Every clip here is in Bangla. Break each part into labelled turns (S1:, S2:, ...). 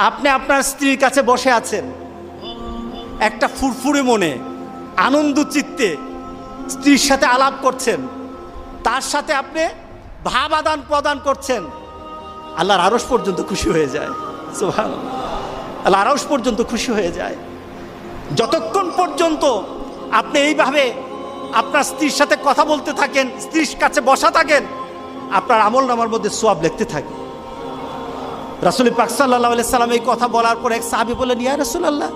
S1: আপনি আপনার স্ত্রীর কাছে বসে আছেন, একটা ফুরফুরে মনে, আনন্দ চিত্তে স্ত্রীর সাথে আলাপ করছেন, তার সাথে আপনি ভাব আদান প্রদান করছেন, আল্লাহর আরশ পর্যন্ত খুশি হয়ে যায়। সুবহানাল্লাহ, আল্লাহর আরশ পর্যন্ত খুশি হয়ে যায়। যতক্ষণ পর্যন্ত আপনি এইভাবে আপনার স্ত্রীর সাথে কথা বলতে থাকেন, স্ত্রীর কাছে বসা থাকেন, আপনার আমলনামার মধ্যে সওয়াব লিখতে থাকে। রাসূল পাক সাল্লাল্লাহু আলাইহি সাল্লাম এই কথা বলার পর এক সাহাবী বললেন, ইয়া রাসূলুল্লাহ,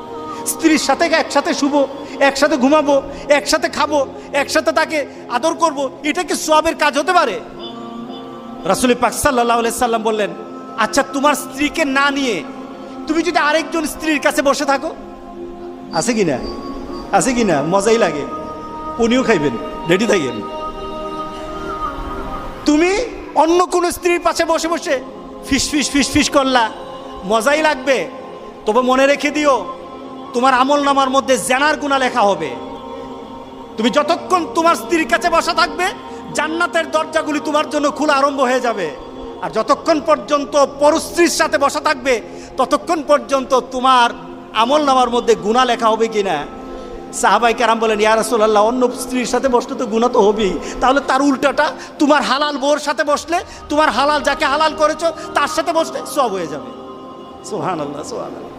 S1: স্ত্রীর সাথে একসাথে শুবো, একসাথে ঘুমাবো, একসাথে খাবো, একসাথে তাকে আদর করব, এটা কি সওয়াবের কাজ হতে পারে? রাসূল পাক সাল্লাল্লাহু আলাইহি সাল্লাম বললেন, আচ্ছা তোমার স্ত্রীকে না নিয়ে তুমি যদি আরেকজন স্ত্রীর কাছে বসে থাকো, আছে কিনা? আছে কিনা? মজাই লাগে, উনিও খাইবেন, রেডি থাকেন। তুমি অন্য কোনো স্ত্রীর পাশে বসে বসে ফিস ফিস ফিস ফিস করলা, মজাই লাগবে, তবে মনে রেখে দিও তোমার আমলনামার মধ্যে জেনার গুনাহ লেখা হবে। তুমি যতক্ষণ তোমার স্ত্রীর কাছে বসা থাকবে, জান্নাতের দরজাগুলি তোমার জন্য খোলা আরম্ভ হয়ে যাবে। আর যতক্ষণ পর্যন্ত পরস্ত্রীর সাথে বসা থাকবে, ততক্ষণ পর্যন্ত তোমার আমলনামার মধ্যে গুনাহ লেখা হবে কিনা। সাহাবায়ে কেরাম বলেন, ইয়া রাসূলুল্লাহ, অন্য স্ত্রীর সাথে বসলে তো গুনাহ তো হবেই, তাহলে তার উল্টাটা তোমার হালাল বউর সাথে বসলে, তোমার হালাল যাকে হালাল করেছো তার সাথে বসলে সওয়াব হয়ে যাবে। সুবহানাল্লাহ, সুবহানাল্লাহ।